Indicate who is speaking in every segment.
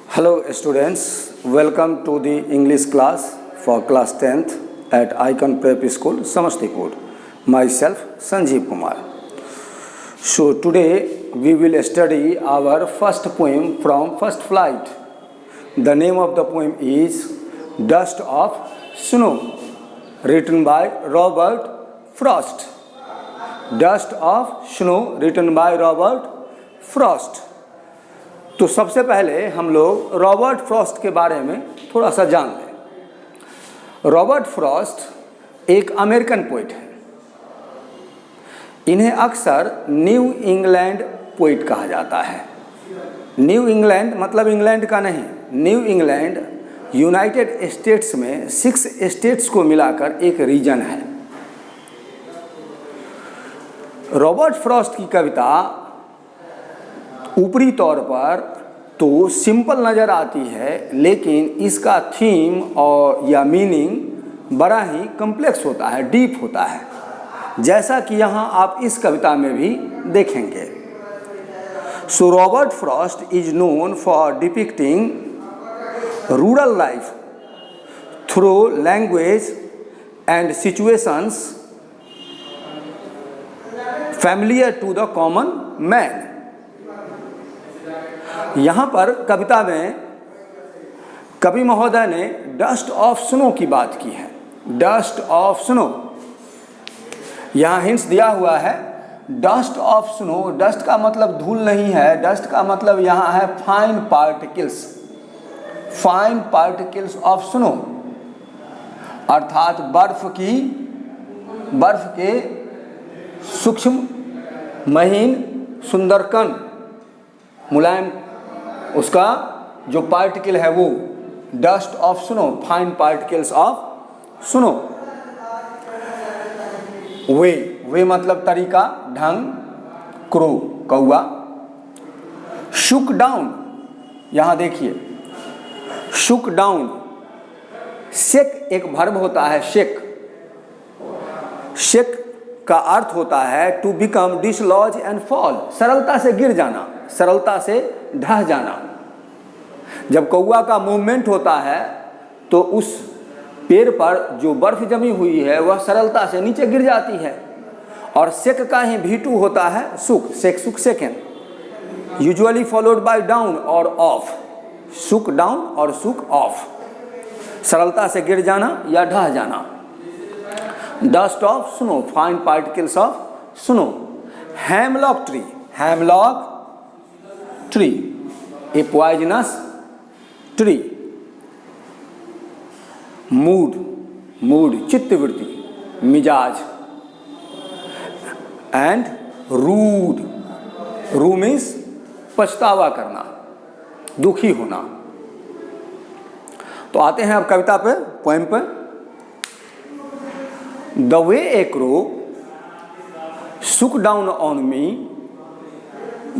Speaker 1: Hello students, welcome to the English class for class 10th at Icon Prep School, Samastipur. Myself, Sanjeev Kumar. So today we will study our first poem from First Flight. The name of the poem is Dust of Snow, written by Robert Frost. Dust of Snow, written by Robert Frost. तो सबसे पहले हम लोग Robert Frost के बारे में थोड़ा सा जान लें। रॉबर्ट फ्रॉस्ट एक अमेरिकन पोइट है। इन्हें अक्सर न्यू इंग्लैंड पोइट कहा जाता है। न्यू इंग्लैंड मतलब इंग्लैंड का नहीं, न्यू इंग्लैंड यूनाइटेड स्टेट्स में 6 स्टेट्स को मिलाकर एक रीजन है। रॉबर्ट फ्रॉस्ट की कविता ऊपरी तौर पर तो सिंपल नज़र आती है, लेकिन इसका थीम और या मीनिंग बड़ा ही कॉम्प्लेक्स होता है, डीप होता है, जैसा कि यहाँ आप इस कविता में भी देखेंगे। So Robert Frost is known for depicting rural life through language and situations familiar to the common man. यहाँ पर कविता में कवि महोदय ने डस्ट ऑफ स्नो की बात की है। डस्ट ऑफ स्नो, यहाँ हिंट्स दिया हुआ है। डस्ट ऑफ स्नो, डस्ट का मतलब धूल नहीं है, डस्ट का मतलब यहाँ है fine particles, fine particles of snow, अर्थात बर्फ के सूक्ष्म महीन सुंदर कण, मुलायम उसका जो पार्टिकल है वो dust of snow, fine particles of snow. Way मतलब तरीका, ढंग, क्रो कौआ। शुक डाउन, यहाँ देखिए शुक डाउन, शेक एक वर्ब होता है, शेक। शेक का अर्थ होता है to become dislodge and fall, सरलता से गिर जाना, सरलता से ढह जाना। जब कौआ का मूवमेंट होता है तो उस पेड़ पर जो बर्फ जमी हुई है वह सरलता से नीचे गिर जाती है। और सेक का ही V2 होता है सुक, सेक सुक second, usually followed by down और ऑफ, सुक डाउन और सुक ऑफ, सरलता से गिर जाना या ढह जाना। Dust of snow, fine particles of snow. Hemlock tree, hemlock tree, A poisonous tree. Mood चित्तवृत्ति, मिजाज। एंड रू मीन्स पछतावा करना, दुखी होना। तो आते हैं अब कविता पे, पोएम पे। The way A crow shook down on me,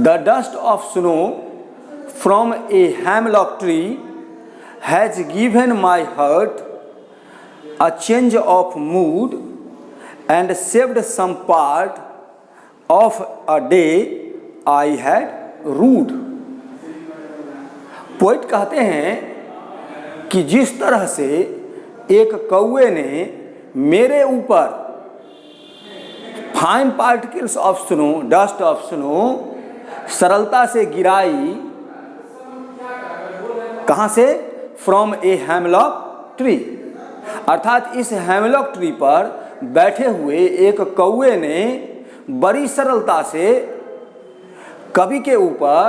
Speaker 1: the dust of snow from a hemlock tree has given my heart a change of mood and saved some part of a day I had rued। Poet कहते हैं कि जिस तरह से एक कौवे ने मेरे ऊपर fine particles of snow, dust of snow, सरलता से गिराई। कहाँ से? फ्रॉम ए हेमलॉक ट्री, अर्थात इस हेमलॉक ट्री पर बैठे हुए एक कौवे ने बड़ी सरलता से कवि के ऊपर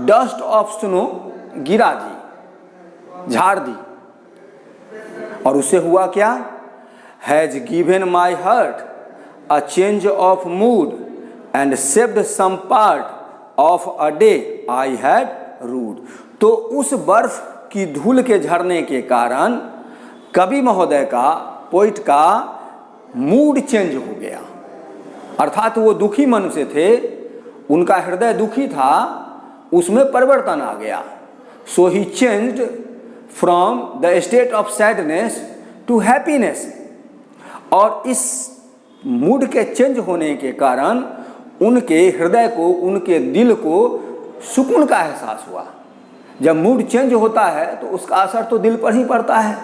Speaker 1: डस्ट ऑफ स्नो गिरा दी, झाड़ दी। और उससे हुआ क्या? Has given my heart a change of mood and saved some part of a day I had rued। तो उस बर्फ की धूल के झरने के कारण कवि महोदय का, पोइट का मूड चेंज हो गया, अर्थात वो दुखी मन से थे, उनका हृदय दुखी था, उसमें परिवर्तन आ गया। So he changed from the state of sadness to happiness. और इस मूड के चेंज होने के कारण उनके हृदय को, उनके दिल को सुकून का एहसास हुआ। जब मूड चेंज होता है तो उसका असर तो दिल पर ही पड़ता है।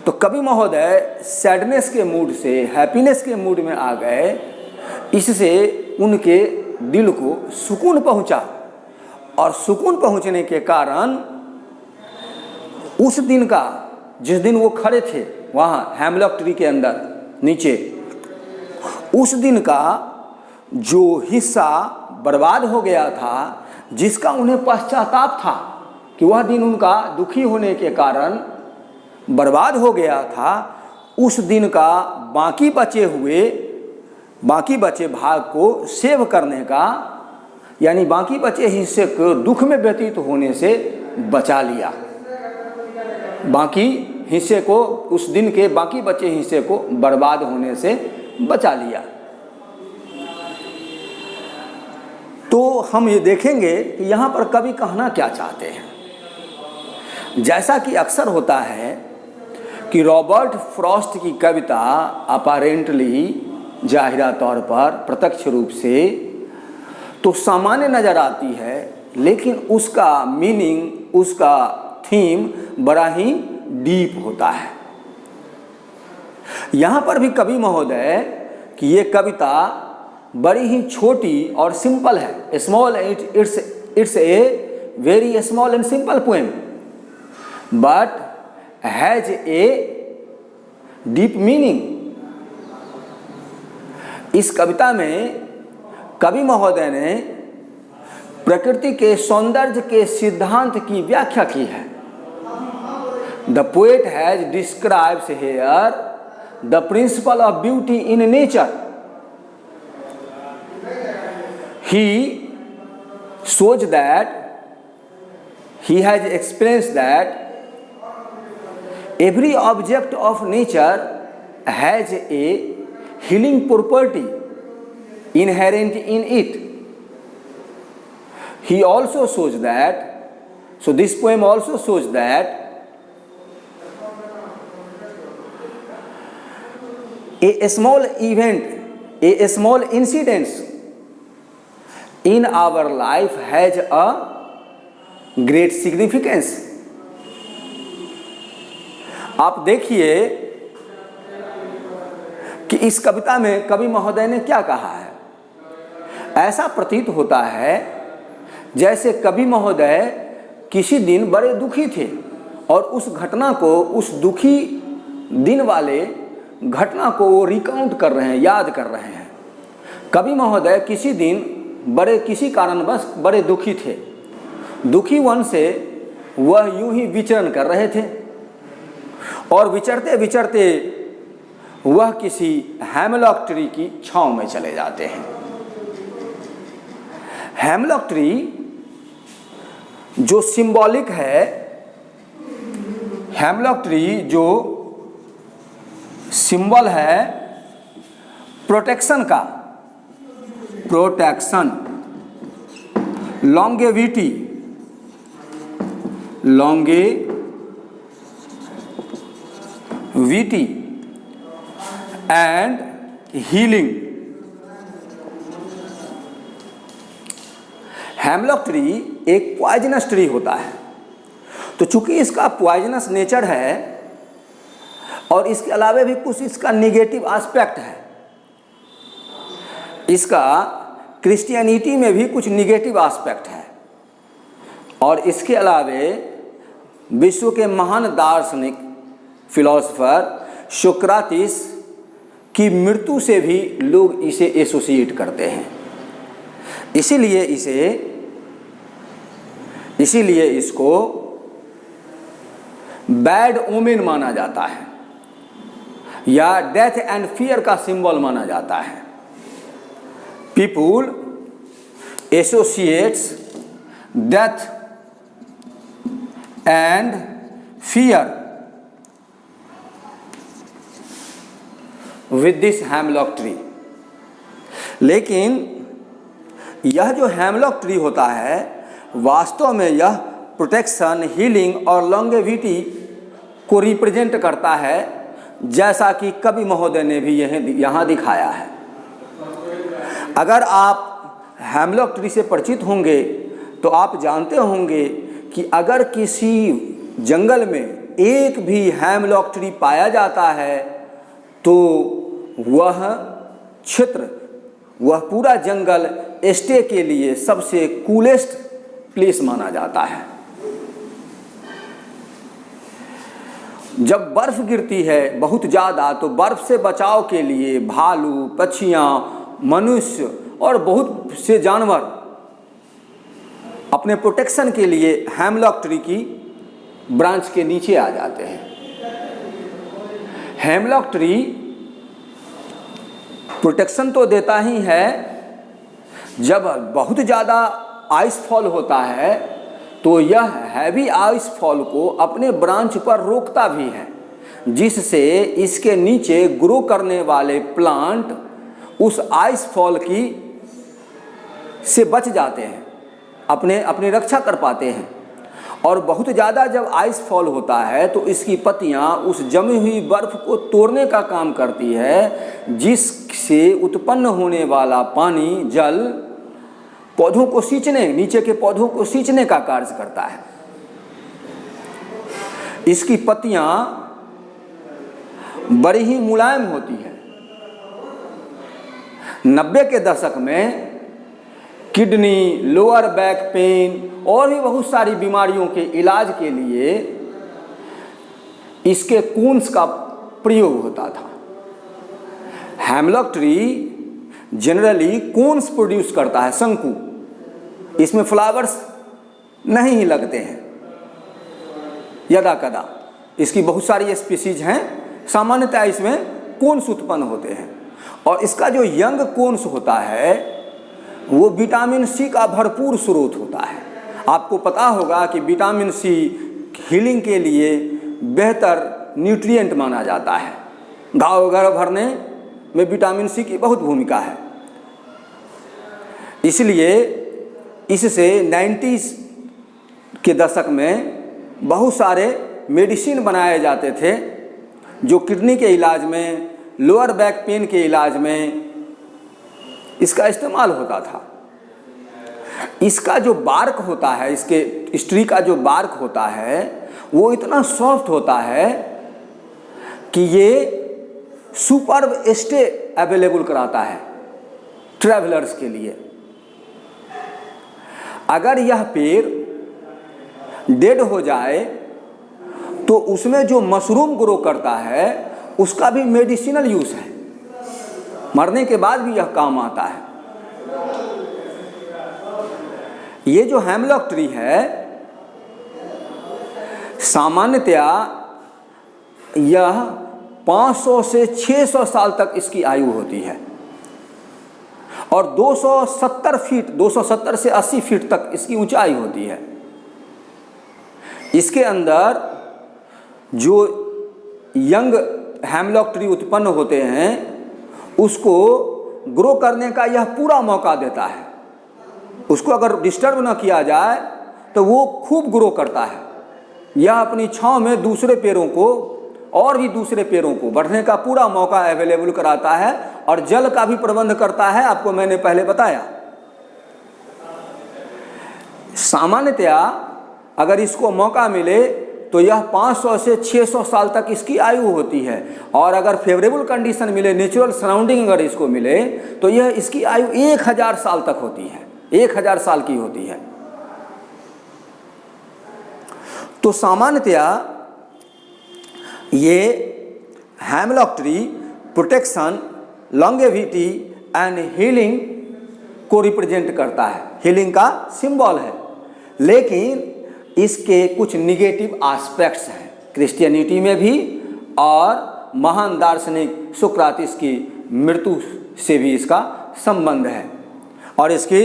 Speaker 1: तो कवि महोदय सैडनेस के मूड से हैप्पीनेस के मूड में आ गए, इससे उनके दिल को सुकून पहुंचा, और सुकून पहुंचने के कारण उस दिन का, जिस दिन वो खड़े थे वहाँ हेमलॉक ट्री के अंदर नीचे, उस दिन का जो हिस्सा बर्बाद हो गया था, जिसका उन्हें पश्चाताप था कि वह दिन उनका दुखी होने के कारण बर्बाद हो गया था, उस दिन का बाकी बचे भाग को सेव करने का, यानी बाकी बचे हिस्से को दुख में व्यतीत होने से बचा लिया। बाकी हिस्से को, उस दिन के बाकी बचे हिस्से को बर्बाद होने से बचा लिया। तो हम ये देखेंगे कि यहाँ पर कवि कहना क्या चाहते हैं। जैसा कि अक्सर होता है कि रॉबर्ट फ्रॉस्ट की कविता अपैरेंटली, जाहिरा तौर पर, प्रत्यक्ष रूप से तो सामान्य नज़र आती है, लेकिन उसका मीनिंग, उसका थीम बड़ा ही डीप होता है। यहाँ पर भी कवि महोदय कि ये कविता बड़ी ही छोटी और सिंपल है। Small, it's a very small and simple poem, but has a deep meaning. इस कविता में कवि महोदय ने प्रकृति के सौंदर्य के सिद्धांत की व्याख्या की है। The poet has describes here the principle of beauty in nature. He shows that he has experienced that every object of nature has a healing property inherent in it. He also shows that, so this poem also shows that a small event, a small incident in our life has a great significance. आप देखिए कि इस कविता में कवि महोदय ने क्या कहा है। ऐसा प्रतीत होता है जैसे कवि महोदय किसी दिन बड़े दुखी थे और उस घटना को, उस दुखी दिन वाले घटना को वो रिकाउंट कर रहे हैं, याद कर रहे हैं। कवि महोदय किसी दिन किसी कारणवश बड़े दुखी थे। दुखी वन से वह यूं ही विचरण कर रहे थे, और विचरते विचरते वह किसी हेमलॉक ट्री की छांव में चले जाते हैं। हेमलॉक ट्री जो सिंबॉलिक है, हेमलॉक ट्री जो सिंबल है प्रोटेक्शन का, protection, longevity and healing. Hemlock tree एक पॉइजनस ट्री होता है। तो चूंकि इसका पॉइजनस नेचर है और इसके अलावा भी कुछ इसका निगेटिव एस्पेक्ट है, इसका क्रिश्चियनिटी में भी कुछ निगेटिव एस्पेक्ट है, और इसके अलावे विश्व के महान दार्शनिक फिलोसोफर सोक्राटिस की मृत्यु से भी लोग इसे एसोसिएट करते हैं। इसीलिए इसको बैड ओमेन माना जाता है, या डेथ एंड फियर का सिंबल माना जाता है। People associates death and fear with this hemlock tree। लेकिन यह जो हेमलॉक ट्री होता है, वास्तव में यह प्रोटेक्शन, हीलिंग और लॉन्गेविटी को रिप्रेजेंट करता है, जैसा कि कवि महोदय ने भी यहाँ दिखाया है। अगर आप हेमलॉक ट्री से परिचित होंगे तो आप जानते होंगे कि अगर किसी जंगल में एक भी हेमलॉक ट्री पाया जाता है तो वह क्षेत्र, वह पूरा जंगल स्टे के लिए सबसे कूलेस्ट प्लेस माना जाता है। जब बर्फ गिरती है बहुत ज़्यादा तो बर्फ से बचाव के लिए भालू, पक्षियाँ, मनुष्य और बहुत से जानवर अपने प्रोटेक्शन के लिए हेमलॉक ट्री की ब्रांच के नीचे आ जाते हैं। हेमलॉक ट्री प्रोटेक्शन तो देता ही है, जब बहुत ज़्यादा आइस फॉल होता है तो यह हैवी आइस फॉल को अपने ब्रांच पर रोकता भी है, जिससे इसके नीचे ग्रो करने वाले प्लांट उस आइस फॉल की से बच जाते हैं, अपनी रक्षा कर पाते हैं। और बहुत ज़्यादा जब आइस फॉल होता है तो इसकी पत्तियां उस जमी हुई बर्फ को तोड़ने का काम करती है, जिससे उत्पन्न होने वाला पानी, जल पौधों को सींचने, नीचे के पौधों को सींचने का कार्य करता है। इसकी पत्तियां बड़ी ही मुलायम होती हैं। 90 के दशक में किडनी, लोअर बैक पेन और भी बहुत सारी बीमारियों के इलाज के लिए इसके कोन्स का प्रयोग होता था। Hemlock tree generally cones produce करता है, शंकु। इसमें फ्लावर्स नहीं ही लगते हैं यदा कदा। इसकी बहुत सारी स्पीसीज हैं, सामान्यतः इसमें कोन्स उत्पन्न होते हैं। और इसका जो यंग कोन्स होता है वो विटामिन सी का भरपूर स्रोत होता है। आपको पता होगा कि विटामिन सी हीलिंग के लिए बेहतर न्यूट्रिएंट माना जाता है। घाव वगैरह भरने में विटामिन सी की बहुत भूमिका है। इसलिए इससे 90s के दशक में बहुत सारे मेडिसिन बनाए जाते थे जो किडनी के इलाज में, लोअर बैक पेन के इलाज में इसका इस्तेमाल होता था। इसका जो बार्क होता है, इसके ट्री का जो बार्क होता है वो इतना सॉफ्ट होता है कि ये सुपर्ब स्टे अवेलेबल कराता है ट्रैवलर्स के लिए। अगर यह पेड़ डेड हो जाए तो उसमें जो मशरूम ग्रो करता है उसका भी मेडिसिनल यूज है, मरने के बाद भी यह काम आता है। ये जो हेमलॉक ट्री है सामान्यतया यह 500 से 600 साल तक इसकी आयु होती है और 270 से 80 फीट तक इसकी ऊंचाई होती है। इसके अंदर जो यंग हेमलॉक ट्री उत्पन्न होते हैं उसको ग्रो करने का यह पूरा मौका देता है। उसको अगर डिस्टर्ब न किया जाए तो वो खूब ग्रो करता है। यह अपनी छांव में दूसरे पेड़ों को और भी दूसरे पेड़ों को बढ़ने का पूरा मौका अवेलेबल कराता है और जल का भी प्रबंध करता है। आपको मैंने पहले बताया। सामान्यतया अगर इसको मौका मिले तो यह 500 से 600 साल तक इसकी आयु होती है और अगर फेवरेबल कंडीशन मिले, नेचुरल सराउंडिंग अगर इसको मिले तो यह इसकी आयु 1000 साल तक होती है, 1000 साल की होती है। तो सामान्यतया ये hemlock tree protection, longevity and healing को रिप्रेजेंट करता है, हीलिंग का सिंबल है। लेकिन इसके कुछ निगेटिव एस्पेक्ट्स हैं क्रिश्चियनिटी में भी, और महान दार्शनिक सुक्रातिस की मृत्यु से भी इसका संबंध है। और इसकी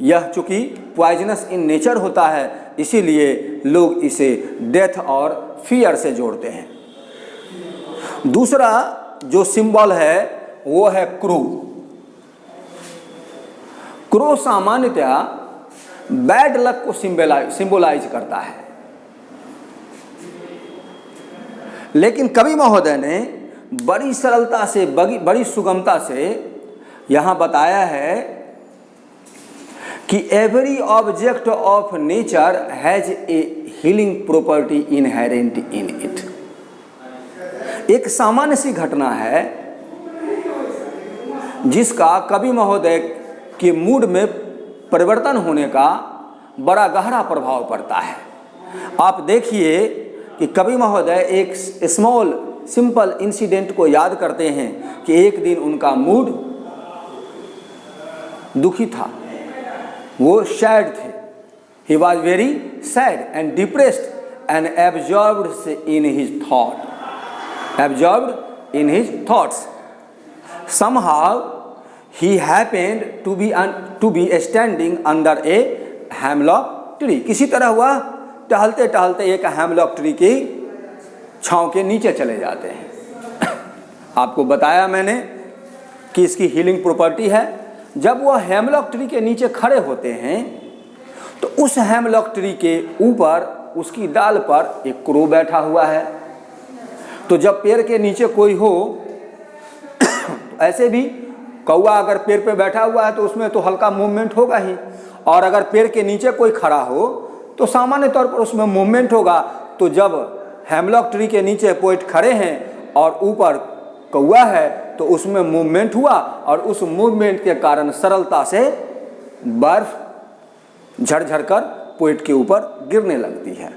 Speaker 1: यह चूँकि पॉइजनस इन नेचर होता है इसीलिए लोग इसे डेथ और फियर से जोड़ते हैं। दूसरा जो सिंबल है वो है क्रो। क्रो सामान्यतया बैड लक को सिंबलाइज करता है। लेकिन कवि महोदय ने बड़ी सरलता से, बड़ी सुगमता से यहाँ बताया है कि every object of nature has a healing property inherent in it. एक सामान्य सी घटना है जिसका कवि महोदय के मूड में परिवर्तन होने का बड़ा गहरा प्रभाव पड़ता है। आप देखिए कि कवि महोदय एक स्मॉल सिंपल इंसिडेंट को याद करते हैं कि एक दिन उनका मूड दुखी था, वो सैड थे। He was very sad and depressed and absorbed in his thought, absorbed in his thoughts. Somehow he happened to be standing under a hemlock tree। किसी तरह वह टहलते टहलते एक हेमलॉक ट्री की छांव के नीचे चले जाते हैं। आपको बताया मैंने कि इसकी हीलिंग प्रॉपर्टी है। जब वह हेमलॉक ट्री के नीचे खड़े होते हैं तो उस हेमलॉक ट्री के ऊपर उसकी डाल पर एक क्रो बैठा हुआ है। तो जब पेड़ के नीचे कोई हो, ऐसे भी कौवा अगर पेड़ पे बैठा हुआ है तो उसमें तो हल्का मूवमेंट होगा ही, और अगर पेड़ के नीचे कोई खड़ा हो तो सामान्य तौर पर उसमें मूवमेंट होगा। तो जब हेमलॉक ट्री के नीचे पोएट खड़े हैं और ऊपर कौवा है तो उसमें मूवमेंट हुआ, और उस मूवमेंट के कारण सरलता से बर्फ झरझर कर पोएट के ऊपर गिरने लगती है।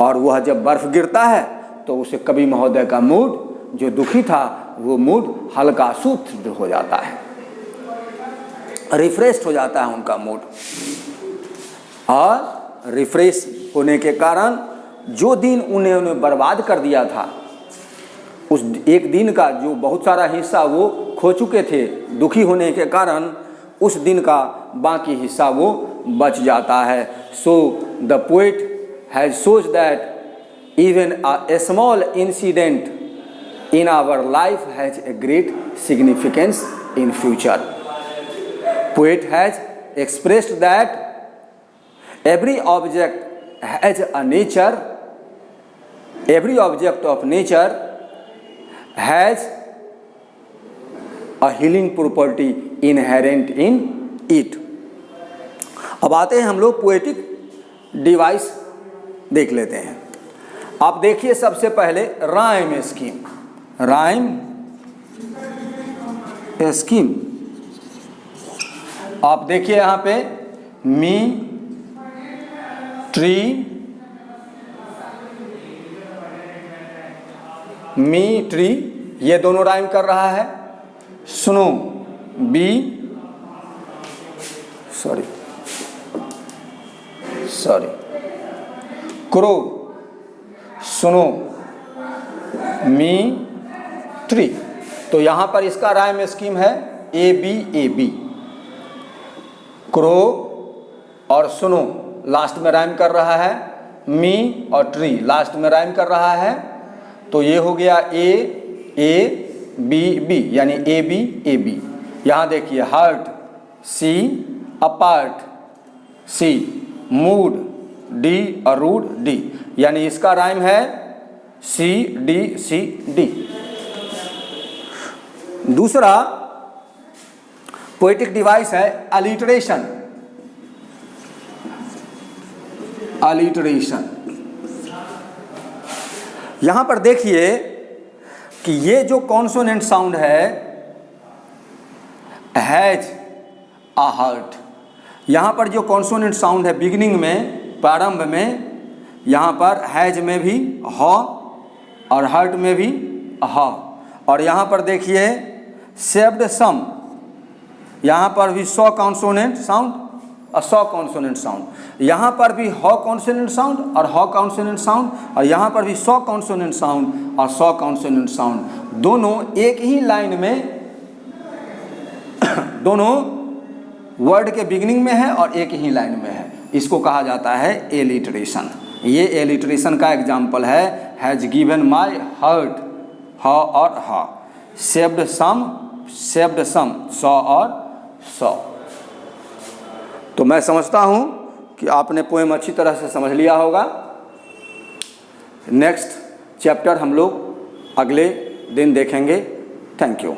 Speaker 1: और वह जब बर्फ गिरता है तो उसे कवि महोदय का मूड जो दुखी था वो मूड हल्का सूत्र हो जाता है, रिफ्रेश हो जाता है उनका मूड। और रिफ्रेश होने के कारण जो दिन उन्हें बर्बाद कर दिया था, उस एक दिन का जो बहुत सारा हिस्सा वो खो चुके थे दुखी होने के कारण, उस दिन का बाकी हिस्सा वो बच जाता है। So the poet has shows that even a small incident in our life has a great significance in future। Poet has expressed that every object has a nature, every object of nature has a healing property inherent in it। अब आते हैं हम लोग poetic device देख लेते हैं। आप देखिए सबसे पहले राइम स्कीम, राइम स्कीम। आप देखिए यहां पे मी ट्री, ये दोनों राइम कर रहा है। Snow, be sorry crow, snow, me tree. तो यहां पर इसका राइम स्कीम है ए बी। क्रो और सुनो लास्ट में राइम कर रहा है, मी और ट्री लास्ट में राइम कर रहा है। तो ये हो गया ए बी यानी ए बी। यहां देखिए hurt, C, apart, C, mood, D और रूड, डी। यानी इसका राइम है सी डी। दूसरा पोएटिक डिवाइस है अलिटरेशन। यहां पर देखिए कि ये जो कॉन्सोनेंट साउंड है हैज अ हर्ट, यहां पर जो कॉन्सोनेंट साउंड है बिगिनिंग में, प्रारंभ में, यहां पर हैज में भी ह और हर्ट में भी ह। और यहां पर देखिए सेव्ड सम, यहाँ पर भी सॉ कॉन्सोनेंट साउंड और सॉ कॉन्सोनेंट साउंड, यहाँ पर भी ह कॉन्सोनेंट साउंड और ह कॉन्सोनेंट साउंड, और यहाँ पर भी सॉ कॉन्सोनेंट साउंड और सॉ कॉन्सोनेंट साउंड। दोनों एक ही लाइन में, दोनों वर्ड के बिगिनिंग में है और एक ही लाइन में है। इसको कहा जाता है एलिटरेशन। ये एलिटरेशन का एग्जाम्पल है हैज गिवन माई हर्ट, ह और ह, सेव्ड सम, सॉ और सॉ। तो मैं समझता हूं कि आपने पोएम अच्छी तरह से समझ लिया होगा। नेक्स्ट चैप्टर हम लोग अगले दिन देखेंगे। Thank you.